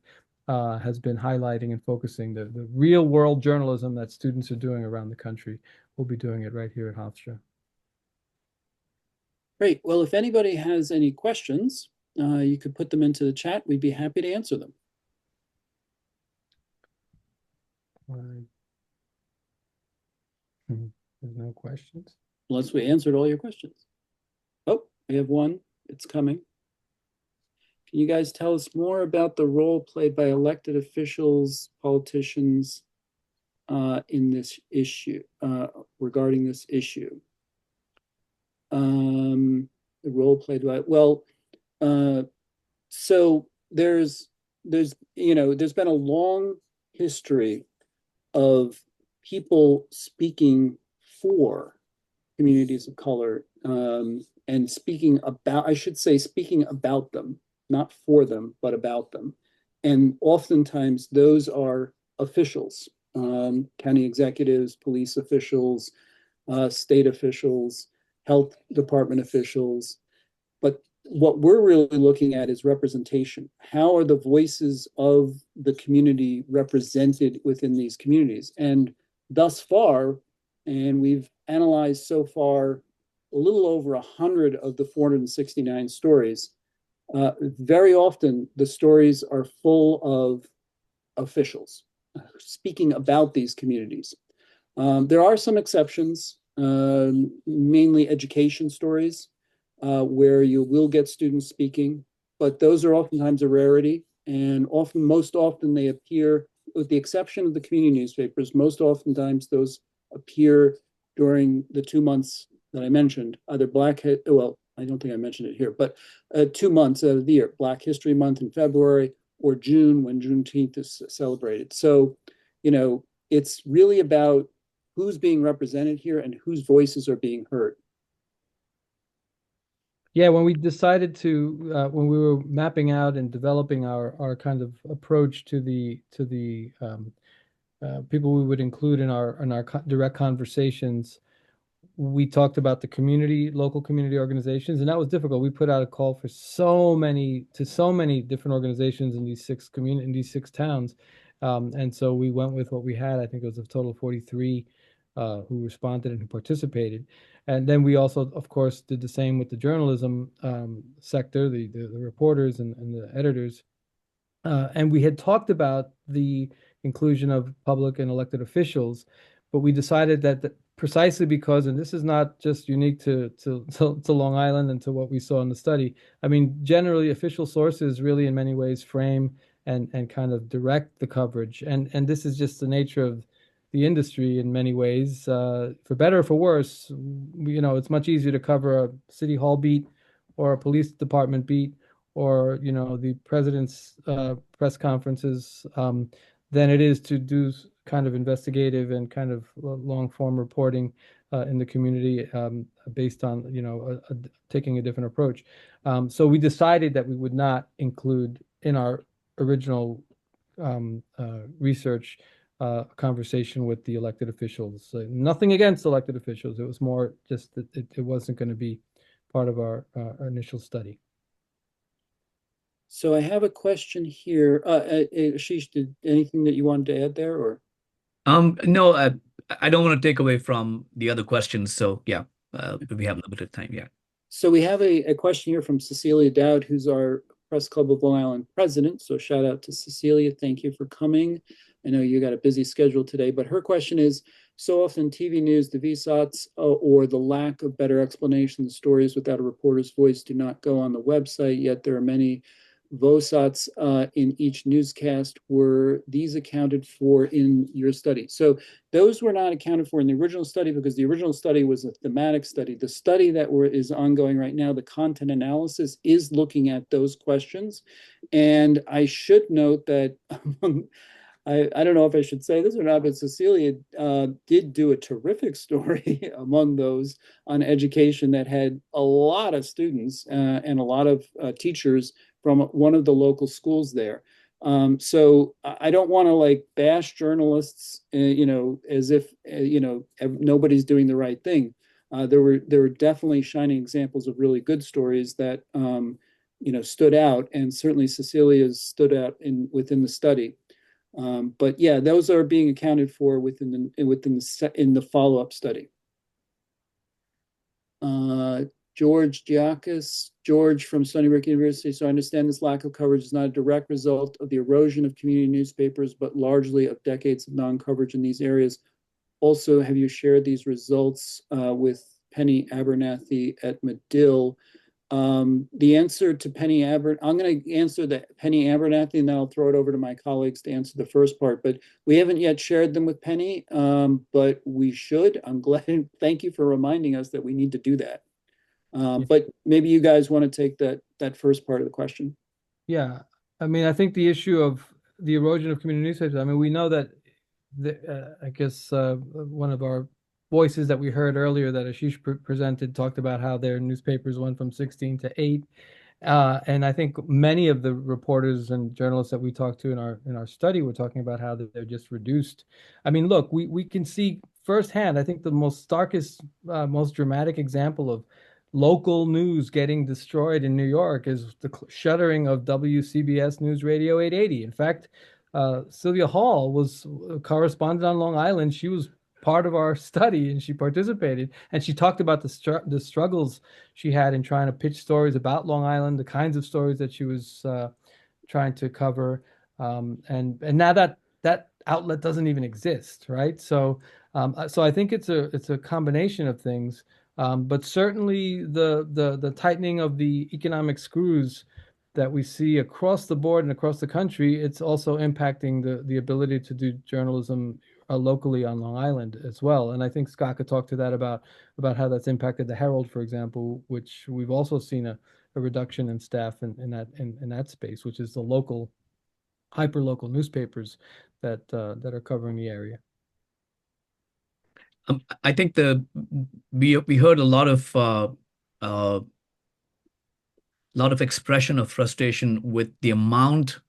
has been highlighting and focusing, the real world journalism that students are doing around the country. We'll be doing it right here at Hofstra. Great. Well, if anybody has any questions, you could put them into the chat. We'd be happy to answer them. There's no questions. Unless we answered all your questions. Oh, we have one. It's coming. Can you guys tell us more about the role played by elected officials, politicians in this issue, regarding this issue? The role played by, well, so there's been a long history of people speaking for communities of color, and speaking about them, not for them, but about them. And oftentimes those are officials, county executives, police officials, state officials, health department officials. But what we're really looking at is representation. How are the voices of the community represented within these communities? And thus far, and we've analyzed so far a little over 100 of the 469 stories, very often the stories are full of officials speaking about these communities. There are some exceptions, mainly education stories, where you will get students speaking, but those are oftentimes a rarity, and most often they appear, with the exception of the community newspapers, most oftentimes those appear during the 2 months that I mentioned, either well, I don't think I mentioned it here, but 2 months out of the year, Black History Month in February, or June when Juneteenth is celebrated. So, it's really about who's being represented here and whose voices are being heard. Yeah, when we decided to, when we were mapping out and developing our kind of approach to the people we would include in our direct conversations, we talked about the local community organizations, and that was difficult. We put out a call for so many different organizations in these six towns, and so we went with what we had. I think it was a total of 43 who responded and who participated. And then we also, of course, did the same with the journalism sector, the reporters and the editors. And we had talked about the inclusion of public and elected officials, but we decided that precisely because, and this is not just unique to Long Island and to what we saw in the study. I mean, generally, official sources really, in many ways, frame and kind of direct the coverage, and this is just the nature of the industry in many ways. For better or for worse, it's much easier to cover a city hall beat or a police department beat or the president's press conferences than it is to do kind of investigative and kind of long form reporting in the community based on taking a different approach. So we decided that we would not include in our original research conversation with the elected officials. Nothing against elected officials. It was more just that it wasn't going to be part of our initial study. So I have a question here. Ashish, did anything that you wanted to add there, or? No, I don't want to take away from the other questions. So yeah, we have limited time. Yeah. So we have a question here from Cecilia Dowd, who's our Press Club of Long Island president. So shout out to Cecilia. Thank you for coming. I know you got a busy schedule today, but her question is, so often TV news, the VSOTs, or the lack of better explanation, the stories without a reporter's voice do not go on the website, yet there are many VOSOTs in each newscast. Were these accounted for in your study? So those were not accounted for in the original study because the original study was a thematic study. The study that is ongoing right now, the content analysis, is looking at those questions. And I should note that I don't know if I should say this or not, but Cecilia did do a terrific story among those on education that had a lot of students and a lot of teachers from one of the local schools there. So I don't want to like bash journalists, as if nobody's doing the right thing. There were definitely shining examples of really good stories that stood out, and certainly Cecilia's stood out within the study. But yeah, those are being accounted for in the follow-up study. George Giacchis, George from Stony Brook University. So I understand this lack of coverage is not a direct result of the erosion of community newspapers, but largely of decades of non-coverage in these areas. Also, have you shared these results with Penny Abernathy at Medill? The answer to I'm going to answer the Penny Abernathy, and then I'll throw it over to my colleagues to answer the first part. But we haven't yet shared them with Penny, but we should. I'm glad. Thank you for reminding us that we need to do that. But maybe you guys want to take that first part of the question. Yeah, I mean, I think the issue of the erosion of community newspapers. I mean, we know that I guess one of our voices that we heard earlier that Ashish presented talked about how their newspapers went from 16 to 8. And I think many of the reporters and journalists that we talked to in our study were talking about how they're just reduced. I mean, look, we can see firsthand. I think the most starkest, most dramatic example of local news getting destroyed in New York is the shuttering of WCBS News Radio 880. In fact, Sylvia Hall was a correspondent on Long Island. She was part of our study and she participated, and she talked about the struggles she had in trying to pitch stories about Long Island, the kinds of stories that she was trying to cover, and now that outlet doesn't even exist, right? So I think it's a combination of things, but certainly the tightening of the economic screws that we see across the board and across the country, it's also impacting the ability to do journalism locally on Long Island as well. And I think Scott could talk to that about how that's impacted the Herald, for example, which we've also seen a reduction in staff in that space, which is the local, hyper local newspapers that are covering the area. I think we heard a lot of expression of frustration with the amount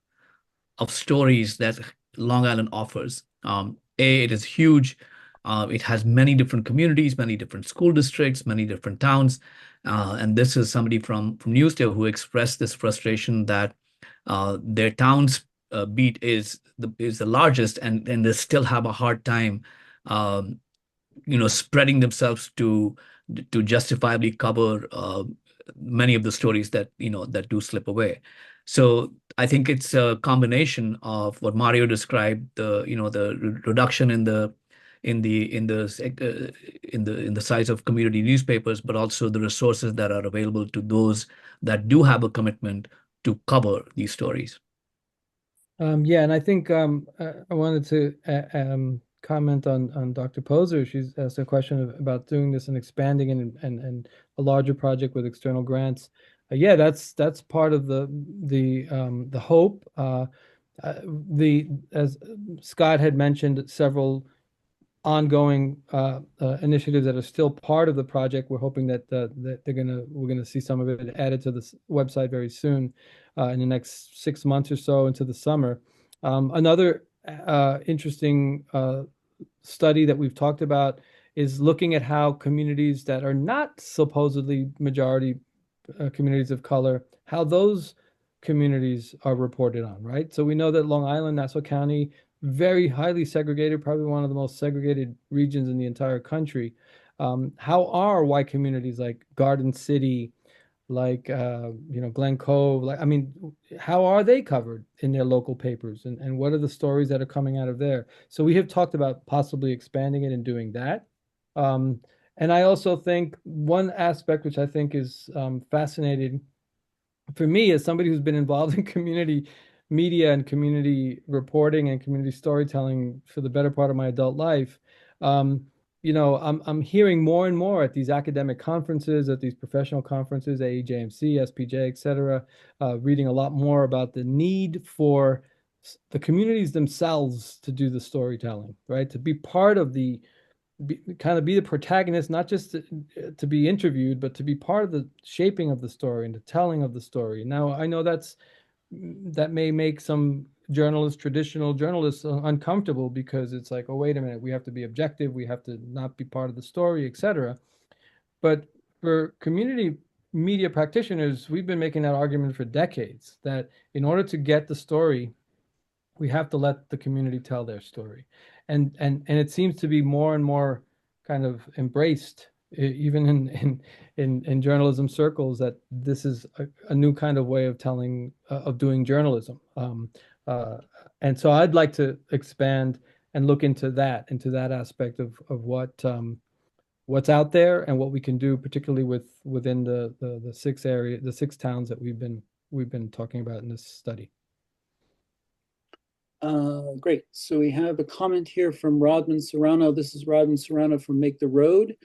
of stories that Long Island offers. It is huge. It has many different communities, many different school districts, many different towns. And this is somebody from Newsday who expressed this frustration that their town's beat is the largest, and they still have a hard time spreading themselves to justifiably cover many of the stories that do slip away. So I think it's a combination of what Mario described, the reduction in the size of community newspapers, but also the resources that are available to those that do have a commitment to cover these stories. Yeah, and I think I wanted to comment on Dr. Poser. She's asked a question about doing this and expanding and a larger project with external grants. Yeah, that's part of the hope. As Scott had mentioned, several ongoing initiatives that are still part of the project. We're hoping that we're gonna see some of it added to the website very soon, in the next 6 months or so into the summer. Another interesting study that we've talked about is looking at how communities that are not supposedly majority communities of color, how those communities are reported on, right? So we know that Long Island, Nassau County, very highly segregated, probably one of the most segregated regions in the entire country. How are white communities like Garden City, like Glen Cove, how are they covered in their local papers, and what are the stories that are coming out of there? So we have talked about possibly expanding it and doing that. And I also think one aspect which I think is fascinating for me as somebody who's been involved in community media and community reporting and community storytelling for the better part of my adult life. I'm hearing more and more at these academic conferences, at these professional conferences, AEJMC, SPJ, et cetera, reading a lot more about the need for the communities themselves to do the storytelling, right? To be part of the kind of be the protagonist, not just to be interviewed, but to be part of the shaping of the story and the telling of the story. Now, I know that may make some journalists, traditional journalists, uncomfortable, because it's like, oh, wait a minute, we have to be objective, we have to not be part of the story, etc. But for community media practitioners, we've been making that argument for decades, that in order to get the story, we have to let the community tell their story. And it seems to be more and more kind of embraced, even in journalism circles, that this is a new kind of way of telling, of doing journalism. And so I'd like to expand and look into that aspect of what's out there and what we can do, particularly within the six towns that we've been talking about in this study. Great. So we have a comment here from Rodman Serrano. This is Rodman Serrano from Make the Road.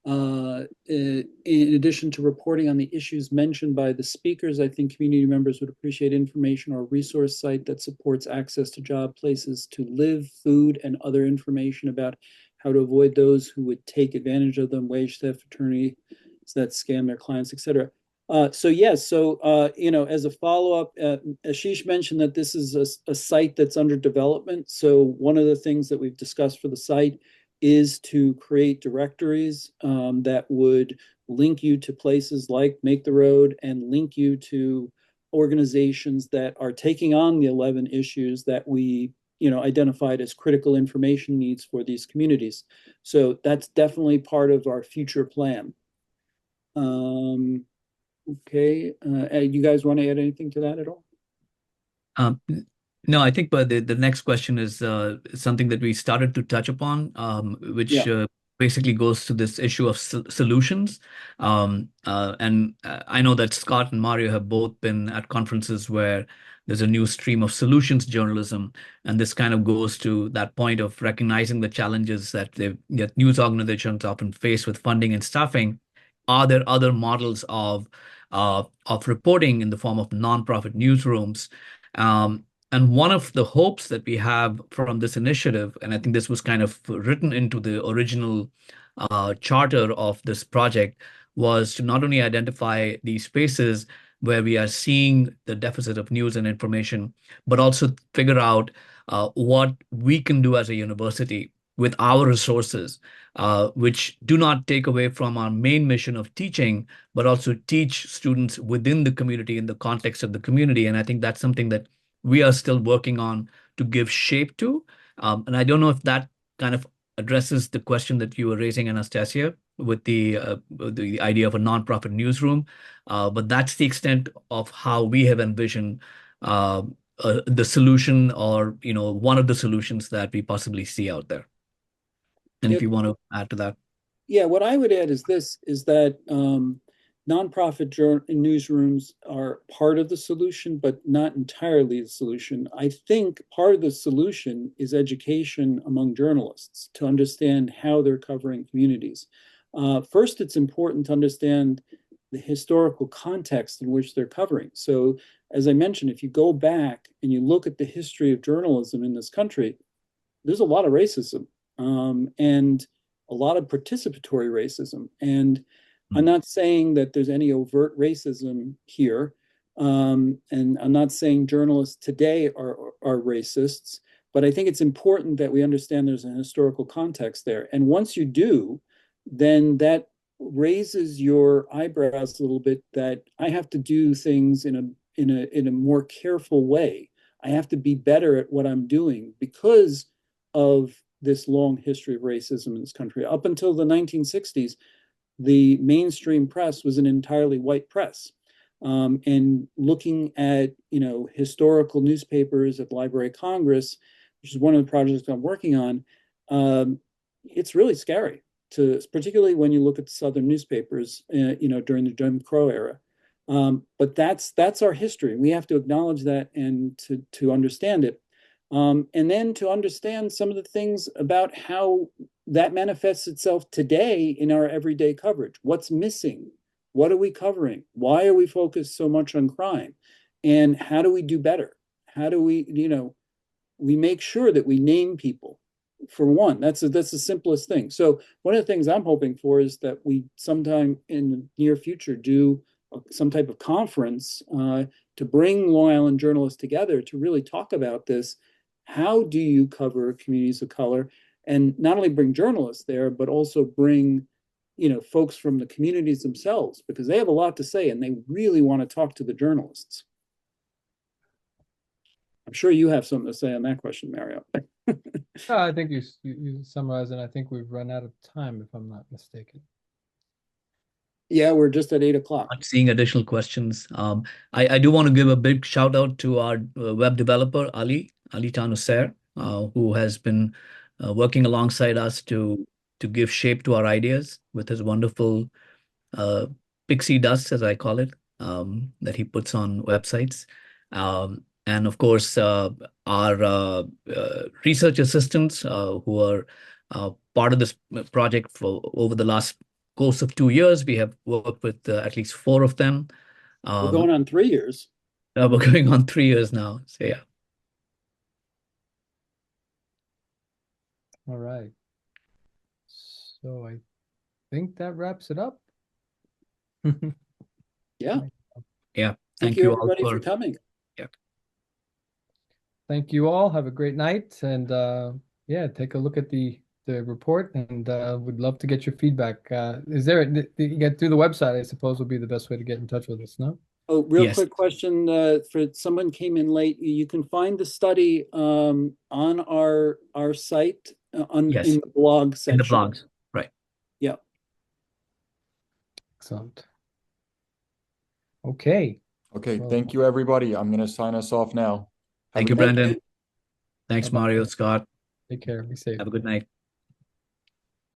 In addition to reporting on the issues mentioned by the speakers, I think community members would appreciate information or a resource site that supports access to job, places to live, food, and other information about how to avoid those who would take advantage of them, wage theft, attorneys that scam their clients, etc. So yes, as a follow-up, Ashish mentioned that this is a site that's under development. So one of the things that we've discussed for the site is to create directories that would link you to places like Make the Road and link you to organizations that are taking on the 11 issues that we identified as critical information needs for these communities. So that's definitely part of our future plan. Okay, you guys want to add anything to that at all? No, I think the next question is something that we started to touch upon, which basically goes to this issue of solutions. And I know that Scott and Mario have both been at conferences where there's a new stream of solutions journalism, and this kind of goes to that point of recognizing the challenges that news organizations often face with funding and staffing. Are there other models of reporting in the form of nonprofit newsrooms? And one of the hopes that we have from this initiative, and I think this was kind of written into the original charter of this project, was to not only identify these spaces where we are seeing the deficit of news and information, but also figure out what we can do as a university with our resources, which do not take away from our main mission of teaching, but also teach students within the community in the context of the community. And I think that's something that we are still working on to give shape to. And I don't know if that kind of addresses the question that you were raising, Anastasia, with the idea of a nonprofit newsroom. But that's the extent of how we have envisioned the solution, or one of the solutions that we possibly see out there. And if you want to add to that. Yeah, what I would add is that nonprofit newsrooms are part of the solution, but not entirely the solution. I think part of the solution is education among journalists to understand how they're covering communities. First, it's important to understand the historical context in which they're covering. So, as I mentioned, if you go back and you look at the history of journalism in this country, there's a lot of racism and a lot of participatory racism. And I'm not saying that there's any overt racism here. And I'm not saying journalists today are racists, but I think it's important that we understand there's a historical context there. And once you do, then that raises your eyebrows a little bit, that I have to do things in a more careful way. I have to be better at what I'm doing because of this long history of racism in this country. Up until the 1960s, the mainstream press was an entirely white press. And looking at, historical newspapers at the Library of Congress, which is one of the projects I'm working on, it's really scary, particularly when you look at Southern newspapers, during the Jim Crow era. But that's our history. We have to acknowledge that and to understand it. And then to understand some of the things about how that manifests itself today in our everyday coverage. What's missing? What are we covering? Why are we focused so much on crime? And how do we do better? How do we, we make sure that we name people. For one, that's the simplest thing. So one of the things I'm hoping for is that we sometime in the near future do some type of conference to bring Long Island journalists together to really talk about this. How do you cover communities of color, and not only bring journalists there, but also bring, folks from the communities themselves, because they have a lot to say and they really want to talk to the journalists. I'm sure you have something to say on that question, Mario. I think you summarized it. I think we've run out of time, if I'm not mistaken. Yeah, we're just at 8 o'clock. Not seeing additional questions. I do want to give a big shout out to our web developer, Ali Tanuser, who has been working alongside us to give shape to our ideas with his wonderful pixie dust, as I call it, that he puts on websites. And of course, our research assistants who are part of this project for over the last course of 2 years. We have worked with at least 4 of them. We're going on 3 years. We're going on 3 years now. So yeah. All right. So I think that wraps it up. Yeah. Yeah. Thank you everybody for coming. Yeah. Thank you all. Have a great night, and yeah, take a look at the report, and would love to get your feedback. Is there you get through the website, I suppose, would be the best way to get in touch with us, no? Oh, real quick question for someone came in late. You can find the study on our site in the blog section. In the blogs, right? Yeah. Excellent. Okay. Okay. Well, thank you, everybody. I'm going to sign us off now. Thank you, Brandon. Thanks, Mario, Scott. Take care. Be safe. Have a good night.